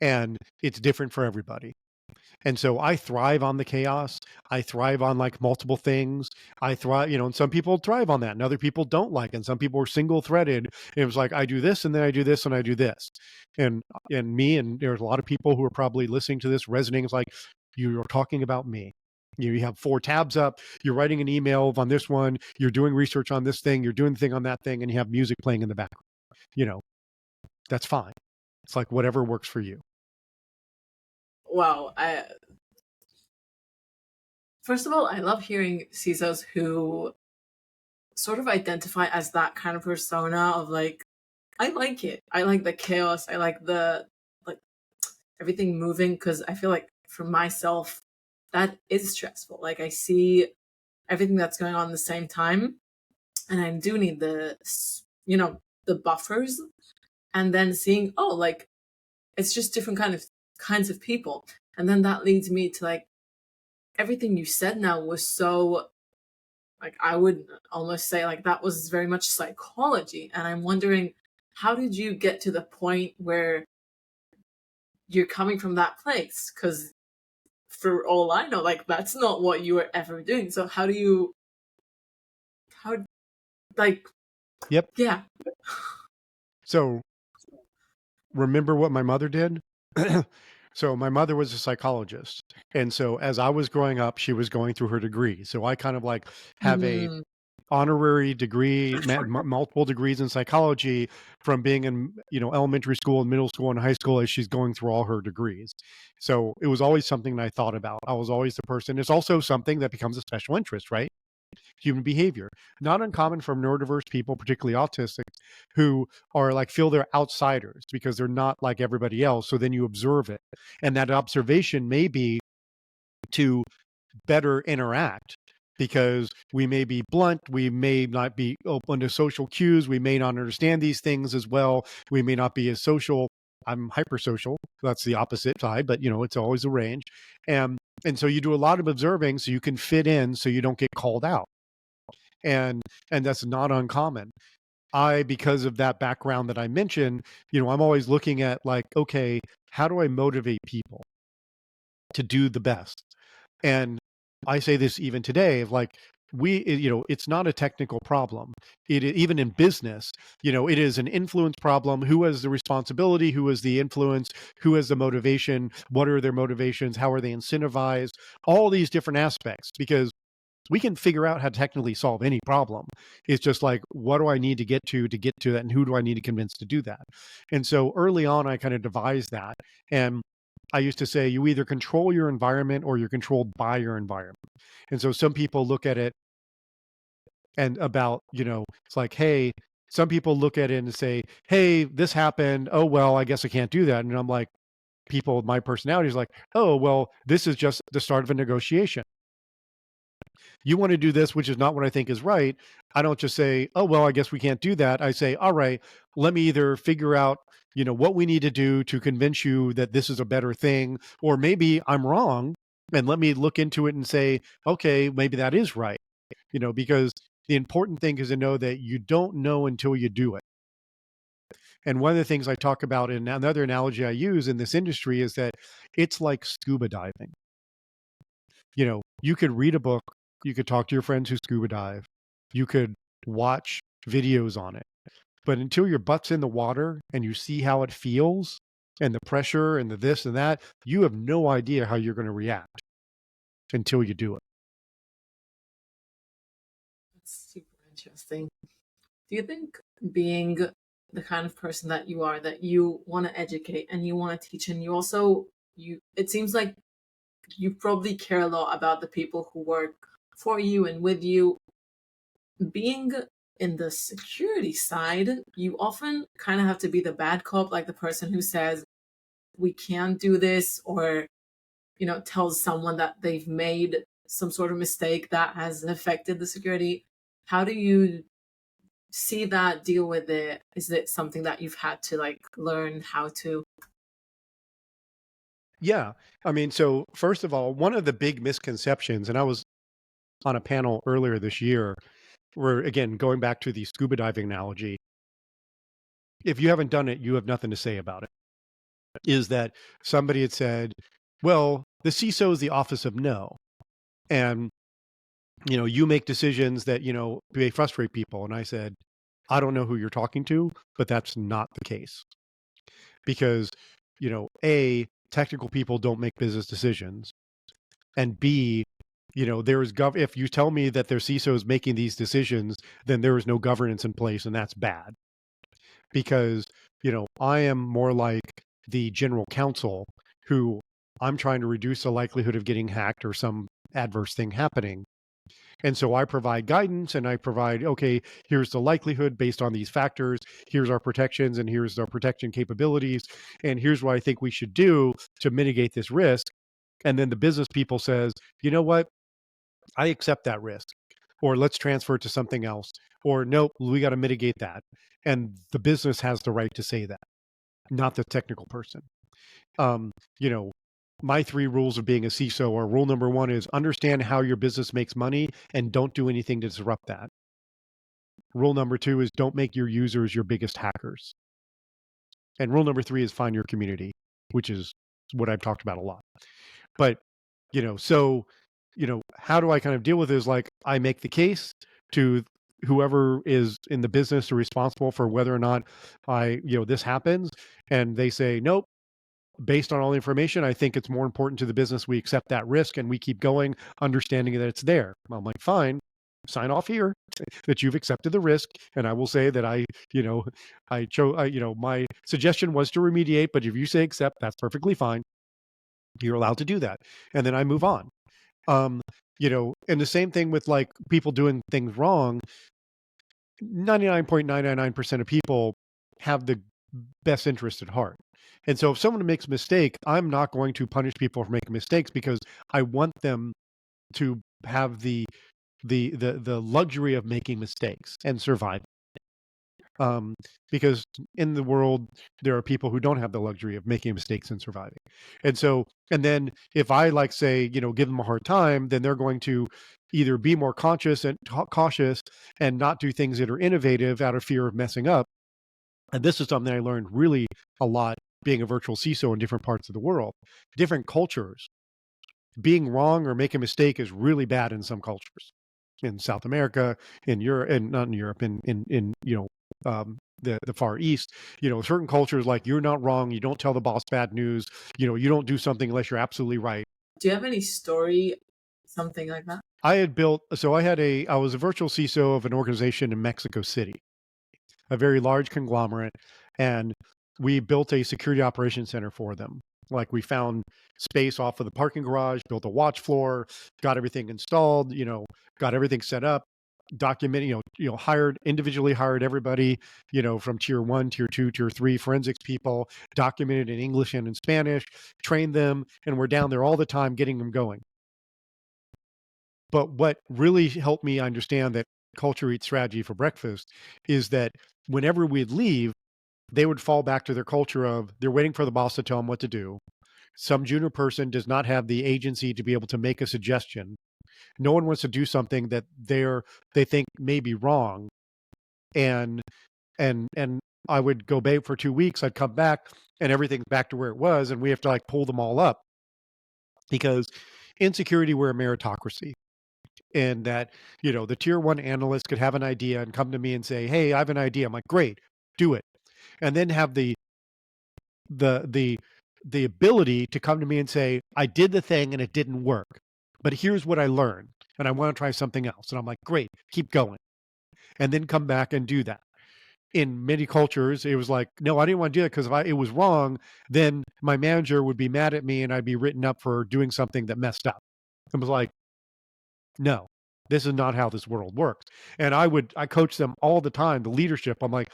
And it's different for everybody. And so I thrive on the chaos. I thrive on like multiple things. I thrive, and some people thrive on that and other people don't like it. And some people are single threaded. It was like, I do this and then I do this and I do this. And there's a lot of people who are probably listening to this resonating. It's like, you're talking about me. You have 4 tabs up. You're writing an email on this one. You're doing research on this thing. You're doing the thing on that thing. And you have music playing in the background. That's fine. It's like whatever works for you. Wow. First of all, I love hearing CISOs who sort of identify as that kind of persona of like, I like it. I like the chaos. I like like everything moving because I feel like for myself, that is stressful. Like I see everything that's going on at the same time, and I do need the buffers, and then seeing like it's just different kinds of people, and then that leads me to like everything you said now was so like I would almost say like that was very much psychology, and I'm wondering how did you get to the point where you're coming from that place, because for all I know, like, that's not what you were ever doing. So how, like, Yep. yeah. So remember what my mother did? So my mother was a psychologist. And so as I was growing up, she was going through her degree. So I kind of like have a Mm, honorary degree, multiple degrees in psychology from being in, elementary school and middle school and high school as she's going through all her degrees. So it was always something that I thought about. I was always the person. It's also something that becomes a special interest, right? Human behavior. Not uncommon from neurodiverse people, particularly autistic, who are like feel they're outsiders because they're not like everybody else. So then you observe it. And that observation may be to better interact because we may be blunt, we may not be open to social cues, we may not understand these things as well, we may not be as social. I'm hypersocial. That's the opposite side, but it's always a range. And so you do a lot of observing so you can fit in so you don't get called out. And that's not uncommon. Because of that background that I mentioned, I'm always looking at like, okay, how do I motivate people to do the best? And I say this even today of like, it's not a technical problem. Even in business, it is an influence problem. Who has the responsibility? Who has the influence? Who has the motivation? What are their motivations? How are they incentivized? All these different aspects, because we can figure out how to technically solve any problem. It's just like, what do I need to get to that? And who do I need to convince to do that? And so early on, I kind of devised that. And I used to say, you either control your environment or you're controlled by your environment. And so some people look at it and about, it's like, hey, some people look at it and say, hey, this happened. Oh, well, I guess I can't do that. And I'm like, people with my personality is like, oh, well, this is just the start of a negotiation. You want to do this, which is not what I think is right. I don't just say, oh, well, I guess we can't do that. I say, all right, let me either figure out, what we need to do to convince you that this is a better thing, or maybe I'm wrong. And let me look into it and say, okay, maybe that is right. Because the important thing is to know that you don't know until you do it. And one of the things I talk about in another analogy I use in this industry is that it's like scuba diving. You could read a book, you could talk to your friends who scuba dive, you could watch videos on it. But until your butt's in the water and you see how it feels and the pressure and the this and that, you have no idea how you're going to react until you do it. that's super interesting. Do you think, being the kind of person that you are, that you want to educate and you want to teach, and it seems like you probably care a lot about the people who work for you and with you. Being in the security side, you often kind of have to be the bad cop, like the person who says, we can't do this, or, tells someone that they've made some sort of mistake that has affected the security. How do you see that, deal with it? Is it something that you've had to like learn how to? Yeah. I mean, so first of all, one of the big misconceptions, and I was on a panel earlier this year where, again, going back to the scuba diving analogy, if you haven't done it, you have nothing to say about it, is that somebody had said, well, the CISO is the office of no. And, you make decisions that, may frustrate people. And I said, I don't know who you're talking to, but that's not the case. Because, A, technical people don't make business decisions. And B, if you tell me that their CISO is making these decisions, then there is no governance in place, and that's bad. Because, I am more like the general counsel who I'm trying to reduce the likelihood of getting hacked or some adverse thing happening. And so I provide guidance and I provide, okay, here's the likelihood based on these factors. Here's our protections and here's our protection capabilities. And here's what I think we should do to mitigate this risk. And then the business people says, you know what? I accept that risk. Or let's transfer it to something else. Or nope, we got to mitigate that. And the business has the right to say that, not the technical person. Um, you know, my 3 rules of being a CISO are: rule number 1 is understand how your business makes money and don't do anything to disrupt that. Rule number 2 is don't make your users your biggest hackers. And rule number 3 is find your community. which is what I've talked about a lot. But, so, how do I kind of deal with it is like I make the case to whoever is in the business or responsible for whether or not this happens. And they say, nope, based on all the information, I think it's more important to the business we accept that risk and we keep going, understanding that it's there. I'm like, fine, sign off here that you've accepted the risk, and I will say that I chose, my suggestion was to remediate, but if you say accept, that's perfectly fine. You're allowed to do that, and then I move on. And the same thing with like people doing things wrong. 99.999% of people have the best interest at heart. And so if someone makes a mistake, I'm not going to punish people for making mistakes because I want them to have the luxury of making mistakes and survive. Because in the world, there are people who don't have the luxury of making mistakes and surviving. And then if I give them a hard time, then they're going to either be more conscious and cautious and not do things that are innovative out of fear of messing up. And this is something I learned really a lot being a virtual CISO in different parts of the world, different cultures. Being wrong or making a mistake is really bad in some cultures. In South America, in Europe, and not in Europe, in the Far East, certain cultures, like, you're not wrong, you don't tell the boss bad news, you don't do something unless you're absolutely right. Do you have any story, something like that? I was a virtual CISO of an organization in Mexico City, a very large conglomerate, and we built a security operations center for them. Like, we found space off of the parking garage, built a watch floor, got everything installed, got everything set up, documenting, individually hired everybody, from tier 1, tier 2, tier 3 forensics people, documented in English and in Spanish, trained them, and we're down there all the time getting them going. But what really helped me understand that culture eats strategy for breakfast is that whenever we'd leave, they would fall back to their culture of they're waiting for the boss to tell them what to do. Some junior person does not have the agency to be able to make a suggestion. No one wants to do something that they think may be wrong. And I would go back for 2 weeks. I'd come back and everything's back to where it was. And we have to like pull them all up because in security, we're a meritocracy. And that, the tier 1 analyst could have an idea and come to me and say, hey, I have an idea. I'm like, great, do it. And then have the ability to come to me and say, I did the thing and it didn't work, but here's what I learned and I want to try something else. And I'm like, great, keep going. And then come back and do that. In many cultures, it was like, no, I didn't want to do it because if it was wrong, then my manager would be mad at me and I'd be written up for doing something that messed up. I was like, no, this is not how this world works. And I coach them all the time, the leadership. I'm like,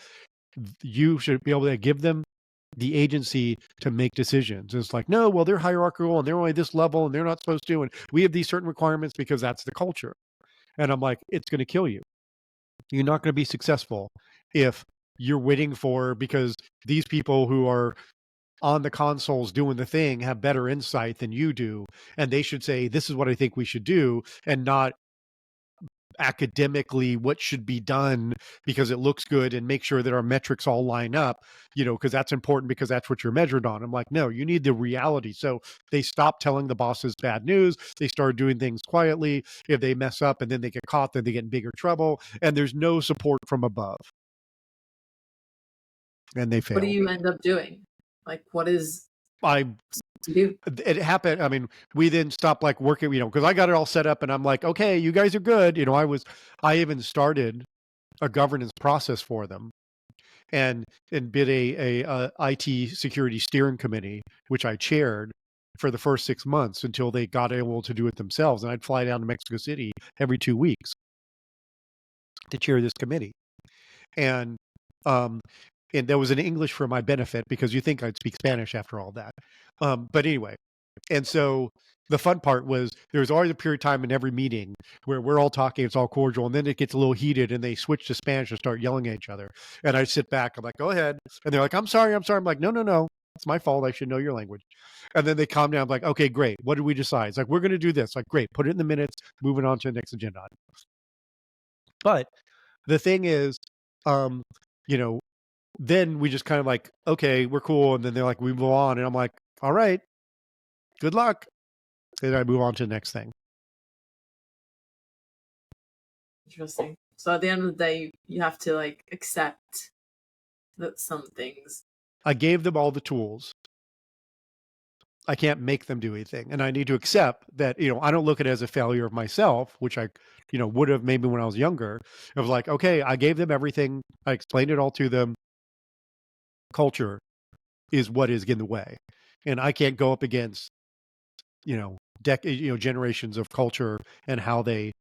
you should be able to give them the agency to make decisions. And it's like, no, well, they're hierarchical and they're only this level and they're not supposed to. And we have these certain requirements because that's the culture. And I'm like, it's going to kill you. You're not going to be successful if you're waiting because these people who are on the consoles doing the thing have better insight than you do. And they should say, this is what I think we should do, and not academically what should be done because it looks good and make sure that our metrics all line up, because that's important because that's what you're measured on. I'm like, no, you need the reality. So they stopped telling the bosses bad news. They started doing things quietly. If they mess up and then they get caught, then they get in bigger trouble. And there's no support from above. And they fail. What do you end up doing? Like, what is it happened. I mean, we then stopped like working, because I got it all set up and I'm like, okay, you guys are good. I even started a governance process for them and did a IT security steering committee, which I chaired for the first 6 months until they got able to do it themselves. And I'd fly down to Mexico City every 2 weeks to chair this committee. And there was an English for my benefit because you think I'd speak Spanish after all that. But anyway, and so the fun part was there was always a period of time in every meeting where we're all talking, it's all cordial, and then it gets a little heated and they switch to Spanish and start yelling at each other. And I sit back, I'm like, go ahead. And they're like, I'm sorry. I'm like, no. It's my fault. I should know your language. And then they calm down. I'm like, okay, great. What did we decide? It's like, we're going to do this. Like, great. Put it in the minutes. Moving on to the next agenda item. But the thing is, then we just kind of like, okay, we're cool. And then they're like, we move on. And I'm like, all right, good luck. And I move on to the next thing. Interesting. So at the end of the day, you have to like accept that some things. I gave them all the tools. I can't make them do anything. And I need to accept that, I don't look at it as a failure of myself, which I, would have maybe when I was younger. It was like, okay, I gave them everything. I explained it all to them. Culture is what is in the way. And I can't go up against, generations of culture and how they,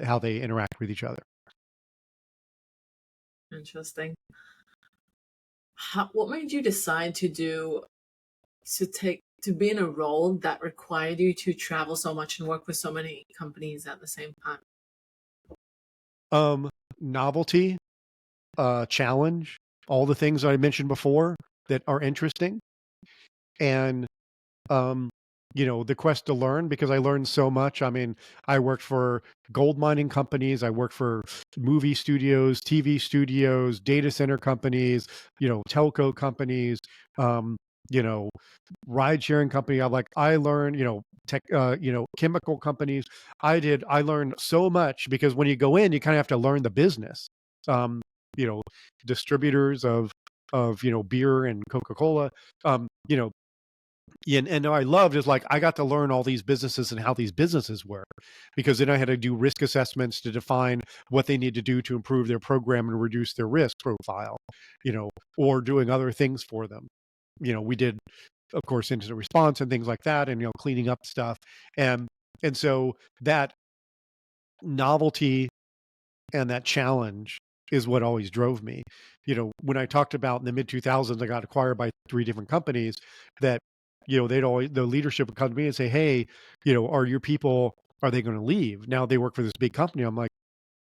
how they interact with each other. Interesting. What made you decide to be in a role that required you to travel so much and work with so many companies at the same time? Novelty, challenge, all the things I mentioned before that are interesting. And the quest to learn, because I learned so much. I mean, I worked for gold mining companies. I worked for movie studios, TV studios, data center companies, telco companies, ride sharing company. I learned, tech, chemical companies. I learned so much because when you go in, you kind of have to learn the business. Um, distributors of beer and Coca-Cola, and I loved is I got to learn all these businesses and how these businesses work, because then I had to do risk assessments to define what they need to do to improve their program and reduce their risk profile, or doing other things for them. We did, of course, incident response and things like that, and cleaning up stuff, and so that novelty and that challenge is what always drove me. When I talked about in the mid 2000s, I got acquired by 3 different companies that, the leadership would come to me and say, hey, are your people, are they going to leave? Now they work for this big company. I'm like,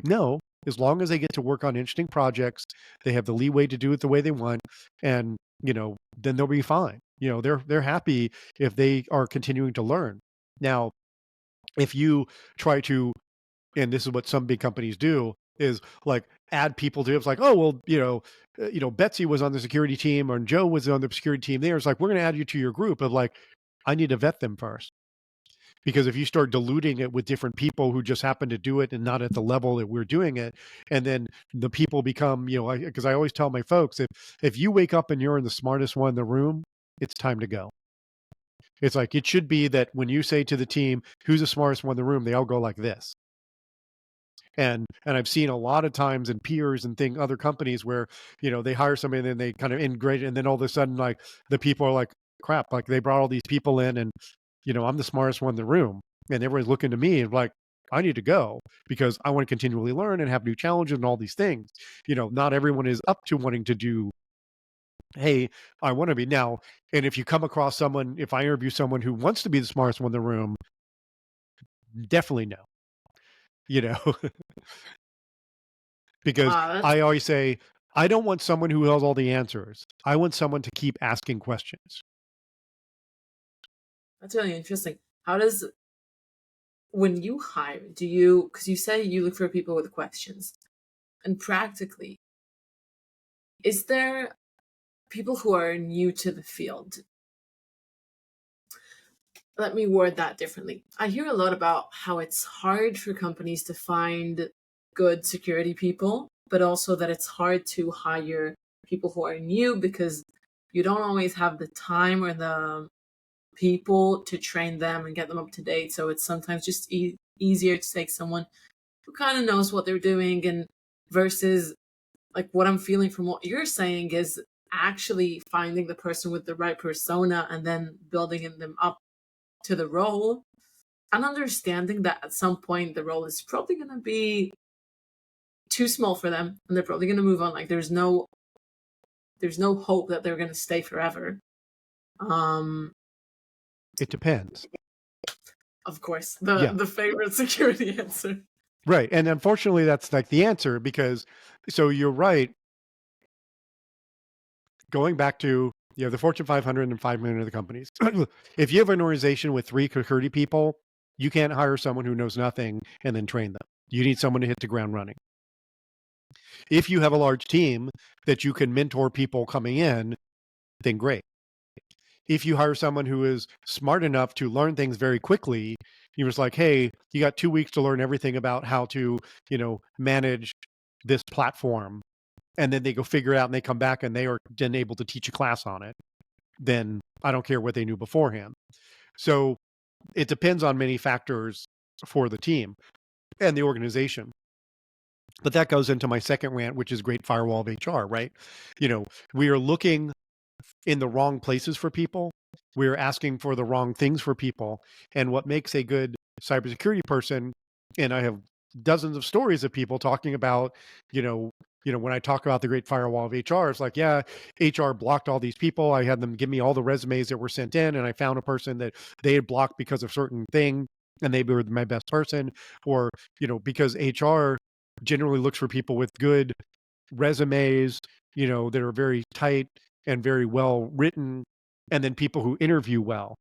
no, as long as they get to work on interesting projects, they have the leeway to do it the way they want. And, then they'll be fine. They're happy if they are continuing to learn. Now, if you try to, and this is what some big companies do, is add people to it. It's like, oh, well, Betsy was on the security team or Joe was on the security team there. It's like, we're going to add you to your group. Of I need to vet them first. Because if you start diluting it with different people who just happen to do it and not at the level that we're doing it, and then the people become, because I always tell my folks, if you wake up and you're in the smartest one in the room, it's time to go. It's like, it should be that when you say to the team, who's the smartest one in the room, they all go like this. And I've seen a lot of times in peers and other companies where, they hire somebody and then they kind of integrate it. And then all of a sudden, the people are like, crap, they brought all these people in and, I'm the smartest one in the room. And everyone's looking to me and I need to go because I want to continually learn and have new challenges and all these things. Not everyone is up to wanting to do, hey, I want to be now. And if you come across someone, if I interview someone who wants to be the smartest one in the room, definitely no. Because I always say, I don't want someone who has all the answers. I want someone to keep asking questions. That's really interesting. When you hire, because you say you look for people with questions, and practically, is there people who are new to the field? Let me word that differently. I hear a lot about how it's hard for companies to find good security people, but also that it's hard to hire people who are new because you don't always have the time or the people to train them and get them up to date. So it's sometimes just easier to take someone who kind of knows what they're doing, and versus what I'm feeling from what you're saying is actually finding the person with the right persona and then building them up to the role and understanding that at some point the role is probably going to be too small for them and they're probably going to move on. There's no hope that they're going to stay forever. It depends. Of course, the favorite security answer. Right. And unfortunately, that's the answer, because so you're right. Going back to, the Fortune 500 and 5 million of the companies. If you have an organization with 3 security people, you can't hire someone who knows nothing and then train them. You need someone to hit the ground running. If you have a large team that you can mentor people coming in, then great. If you hire someone who is smart enough to learn things very quickly, you're just like, hey, you got 2 weeks to learn everything about how to, manage this platform. And then they go figure it out and they come back and they are then able to teach a class on it. Then I don't care what they knew beforehand. So it depends on many factors for the team and the organization. But that goes into my second rant, which is great firewall of HR, right? We are looking in the wrong places for people. We're asking for the wrong things for people. And what makes a good cybersecurity person, and I have dozens of stories of people talking about, when I talk about the great firewall of HR, it's like, yeah, HR blocked all these people. I had them give me all the resumes that were sent in, and I found a person that they had blocked because of certain thing, and they were my best person. Or, because HR generally looks for people with good resumes, that are very tight and very well written, and then people who interview well.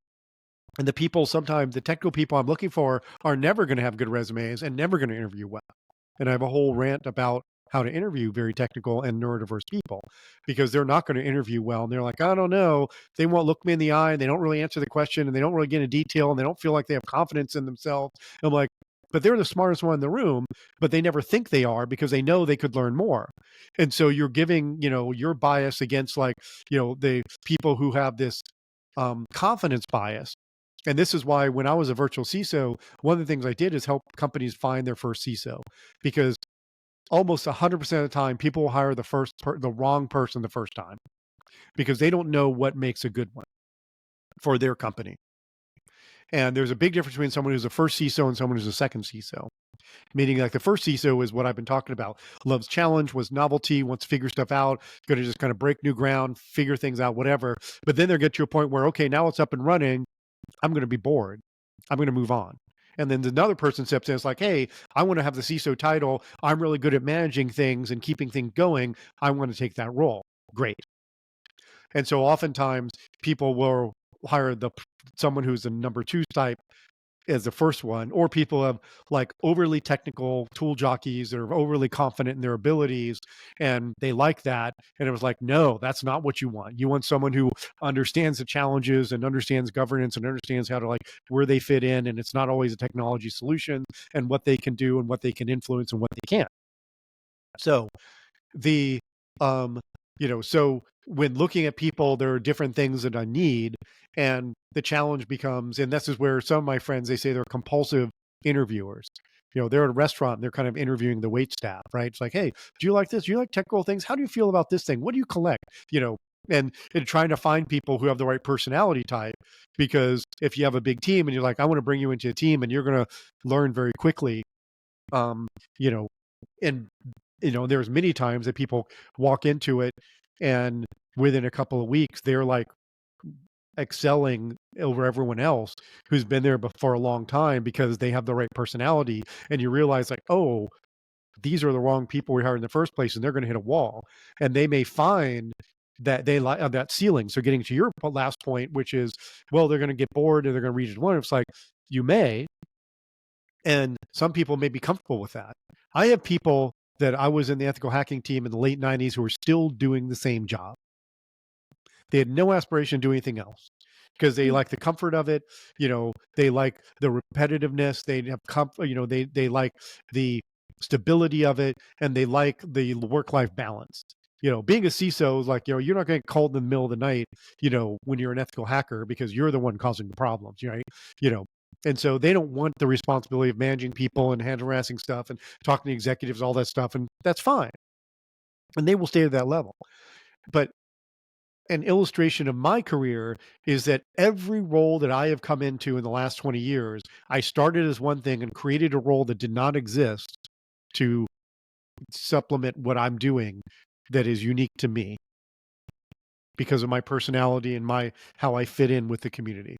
And sometimes the technical people I'm looking for are never going to have good resumes and never going to interview well. And I have a whole rant about how to interview very technical and neurodiverse people, because they're not going to interview well. And they're like, I don't know. They won't look me in the eye, and they don't really answer the question, and they don't really get into detail, and they don't feel like they have confidence in themselves. And I'm like, but they're the smartest one in the room, but they never think they are because they know they could learn more. And so you're giving, your bias against the people who have this confidence bias. And this is why when I was a virtual CISO, one of the things I did is help companies find their first CISO, because almost 100% of the time, people will hire the wrong person the first time because they don't know what makes a good one for their company. And there's a big difference between someone who's a first CISO and someone who's a second CISO. Meaning, like, the first CISO is what I've been talking about. Loves challenge, wants novelty, wants to figure stuff out, going to just kind of break new ground, figure things out, whatever. But then they'll get to a point where, okay, now it's up and running. I'm going to be bored. I'm going to move on. And then another person steps in. It's like, hey, I want to have the CISO title. I'm really good at managing things and keeping things going. I want to take that role. Great. And so oftentimes people will hire someone who's a number 2 type as the first one, or people have like overly technical tool jockeys that are overly confident in their abilities, and they like that. And it was like, no, that's not what you want. You want someone who understands the challenges and understands governance and understands how to, like, where they fit in. And it's not always a technology solution, and what they can do and what they can influence and what they can't. So the, so when looking at people, there are different things that I need. And the challenge becomes, and this is where some of my friends, they say they're compulsive interviewers. They're at a restaurant and they're kind of interviewing the wait staff, right? It's like, hey, do you like this? Do you like technical things? How do you feel about this thing? What do you collect? And trying to find people who have the right personality type, because if you have a big team and you're like, I want to bring you into a team and you're going to learn very quickly, and there's many times that people walk into it and within a couple of weeks, they're like excelling over everyone else who's been there for a long time because they have the right personality. And you realize, like, oh, these are the wrong people we hired in the first place, and they're going to hit a wall. And they may find that they like that ceiling. So getting to your last point, which is, well, they're going to get bored and they're going to reach it one. It's like, you may, and some people may be comfortable with that. I have people that I was in the ethical hacking team in the late 90s who are still doing the same job. They had no aspiration to do anything else because they like the comfort of it. They like the repetitiveness. They have comfort. They like the stability of it, and they like the work-life balance. Being a CISO is like, you're not going to get called in the middle of the night, when you're an ethical hacker, because you're the one causing the problems, right? And so they don't want the responsibility of managing people and hand harassing stuff and talking to executives, all that stuff. And that's fine. And they will stay at that level. But an illustration of my career is that every role that I have come into in the last 20 years, I started as one thing and created a role that did not exist to supplement what I'm doing that is unique to me because of my personality and how I fit in with the community.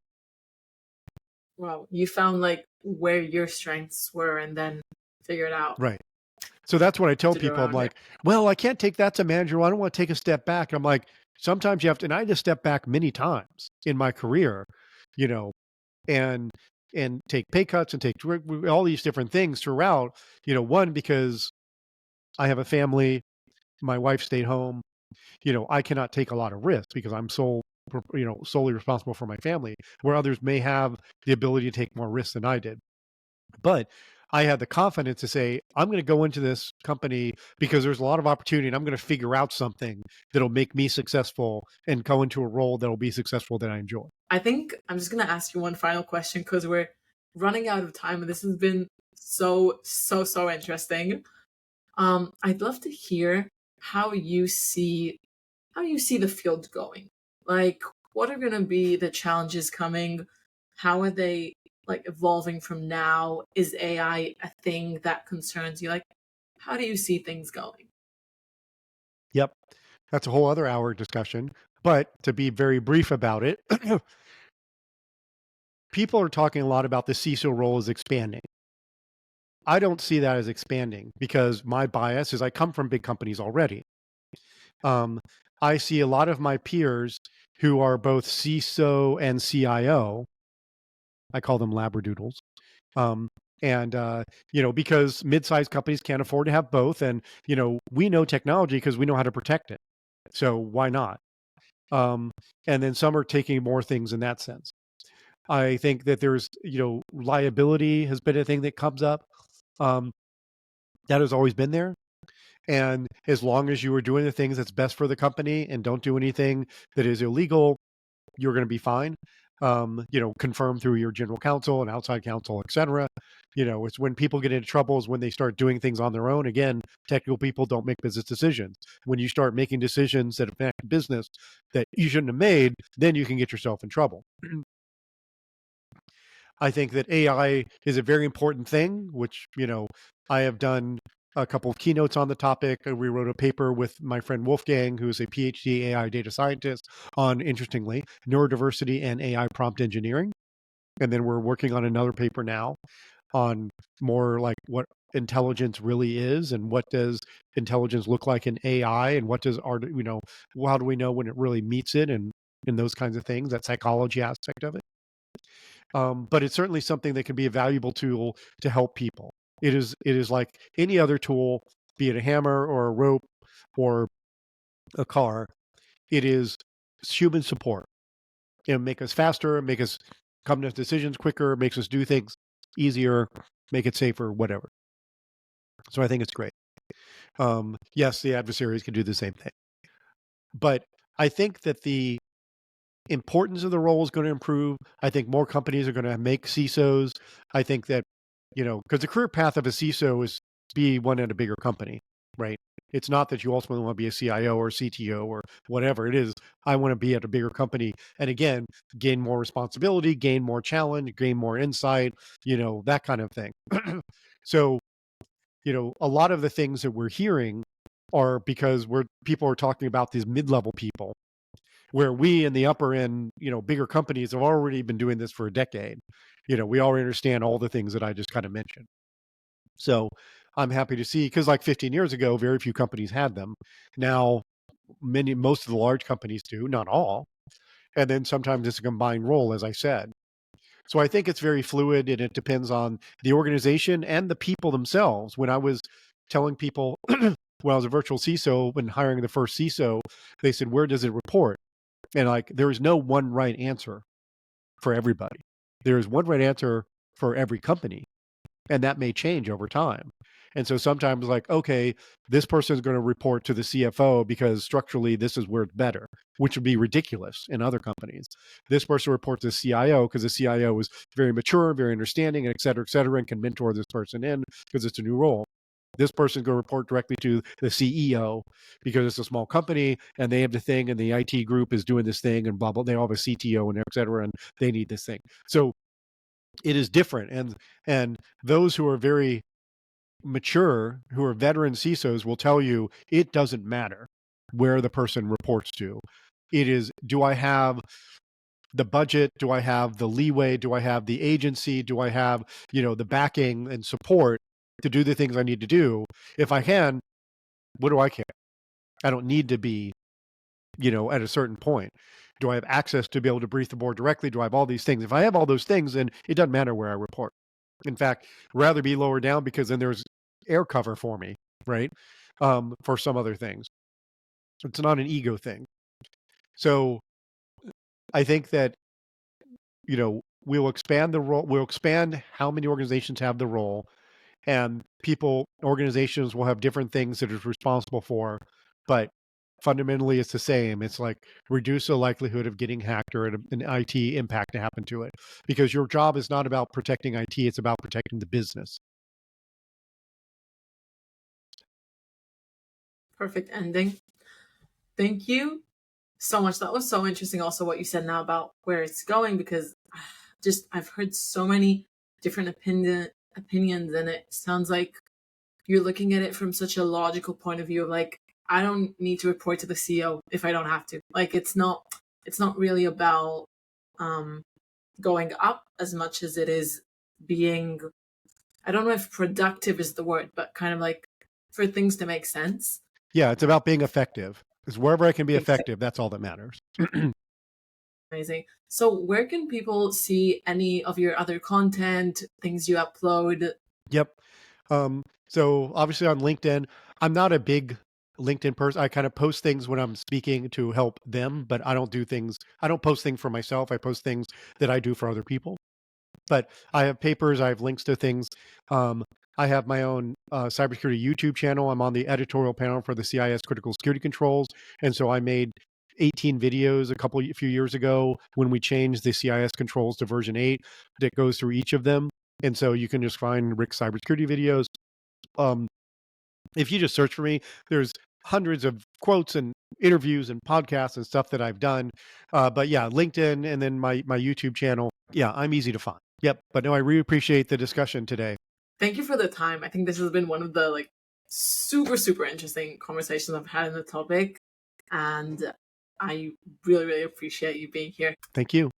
Wow, you found like where your strengths were and then figured out. Right. So that's what I tell people. I'm like, well, I can't take that to manager. I don't want to take a step back. I'm like, sometimes you have to, and I had to step back many times in my career, and take pay cuts and take all these different things throughout, one, because I have a family, my wife stayed home, I cannot take a lot of risk because I'm solely responsible for my family, where others may have the ability to take more risks than I did. But I had the confidence to say, I'm going to go into this company because there's a lot of opportunity and I'm going to figure out something that'll make me successful and go into a role that'll be successful that I enjoy. I think I'm just gonna ask you one final question because we're running out of time, and this has been so interesting. I'd love to hear how you see the field going. Like, what are gonna be the challenges coming? How are they like evolving from now? Is AI a thing that concerns you? Like, how do you see things going? Yep. That's a whole other hour discussion. But to be very brief about it, people are talking a lot about the CISO role is expanding. I don't see that as expanding because my bias is I come from big companies already. Um, I see a lot of my peers who are both CISO and CIO. I call them labradoodles. Um, and because mid-sized companies can't afford to have both, and we know technology because we know how to protect it. So why not? Um, and then some are taking more things in that sense. I think that there's, liability has been a thing that comes up. Um, that has always been there. And as long as you are doing the things that's best for the company and don't do anything that is illegal, you're going to be fine. Confirmed through your general counsel and outside counsel, et cetera. It's when people get into trouble is when they start doing things on their own. Again, technical people don't make business decisions. When you start making decisions that affect business that you shouldn't have made, then you can get yourself in trouble. I think that AI is a very important thing, which, I have done a couple of keynotes on the topic. We wrote a paper with my friend Wolfgang, who is a PhD AI data scientist, on, interestingly, neurodiversity and AI prompt engineering. And then we're working on another paper now on more like what intelligence really is and what does intelligence look like in AI and what does art, how do we know when it really meets it and those kinds of things, that psychology aspect of it. But it's certainly something that can be a valuable tool to help people. It is like any other tool, be it a hammer or a rope or a car. It is human support. It'll make us faster, make us come to decisions quicker, makes us do things easier, make it safer, whatever. So I think it's great. Yes, the adversaries can do the same thing. But I think that the importance of the role is going to improve. I think more companies are going to make CISOs. I think that, because the career path of a CISO is be one at a bigger company, right? It's not that you ultimately want to be a CIO or CTO or whatever it is. I want to be at a bigger company. And again, gain more responsibility, gain more challenge, gain more insight, that kind of thing. So, a lot of the things that we're hearing are because people are talking about these mid-level people where we in the upper end, bigger companies have already been doing this for a decade. We already understand all the things that I just kind of mentioned. So I'm happy to see, because like 15 years ago, very few companies had them. Now, most of the large companies do, not all. And then sometimes it's a combined role, as I said. So I think it's very fluid and it depends on the organization and the people themselves. When I was telling people when I was a virtual CISO, when hiring the first CISO, they said, where does it report? And like, there is no one right answer for everybody. There is one right answer for every company, and that may change over time. And so sometimes like, okay, this person is going to report to the CFO because structurally this is where it's better, which would be ridiculous in other companies. This person reports to the CIO because the CIO is very mature, very understanding, and et cetera, and can mentor this person in because it's a new role. This person is going to report directly to the CEO because it's a small company and they have the thing and the IT group is doing this thing and blah, blah. They all have a CTO and et cetera, and they need this thing. So it is different. And those who are very mature, who are veteran CISOs will tell you it doesn't matter where the person reports to. It is, do I have the budget? Do I have the leeway? Do I have the agency? Do I have, the backing and support to do the things I need to do? If I can, what do I care? I don't need to be, at a certain point. Do I have access to be able to brief the board directly? Do I have all these things? If I have all those things, then it doesn't matter where I report. In fact, rather be lower down because then there's air cover for me, right? For some other things. It's not an ego thing. So I think that, we'll expand the role, we'll expand how many organizations have the role, and organizations will have different things that it's responsible for, but fundamentally it's the same. It's like reduce the likelihood of getting hacked or an IT impact to happen to it, because your job is not about protecting IT, it's about protecting the business. Perfect ending. Thank you so much. That was so interesting. Also, what you said now about where it's going, because I've heard so many different opinions, and it sounds like you're looking at it from such a logical point of view of like, I don't need to report to the CEO if I don't have to. Like, it's not really about going up as much as it is being, I don't know if productive is the word, but kind of like for things to make sense. Yeah, it's about being effective. Because wherever I can be effective, that's all that matters. Amazing. So where can people see any of your other content, things you upload? Yep. So obviously on LinkedIn, I'm not a big LinkedIn person. I kind of post things when I'm speaking to help them, but I don't post things for myself. I post things that I do for other people. But I have papers, I have links to things. I have my own cybersecurity YouTube channel. I'm on the editorial panel for the CIS Critical Security Controls. And so I made 18 videos a few years ago when we changed the CIS controls to version 8 that goes through each of them. And so you can just find Rick's cybersecurity videos. If you just search for me, there's hundreds of quotes and interviews and podcasts and stuff that I've done. But yeah, LinkedIn and then my YouTube channel. Yeah, I'm easy to find. Yep. But no, I really appreciate the discussion today. Thank you for the time. I think this has been one of the like super, super interesting conversations I've had on the topic. And I really, really appreciate you being here. Thank you.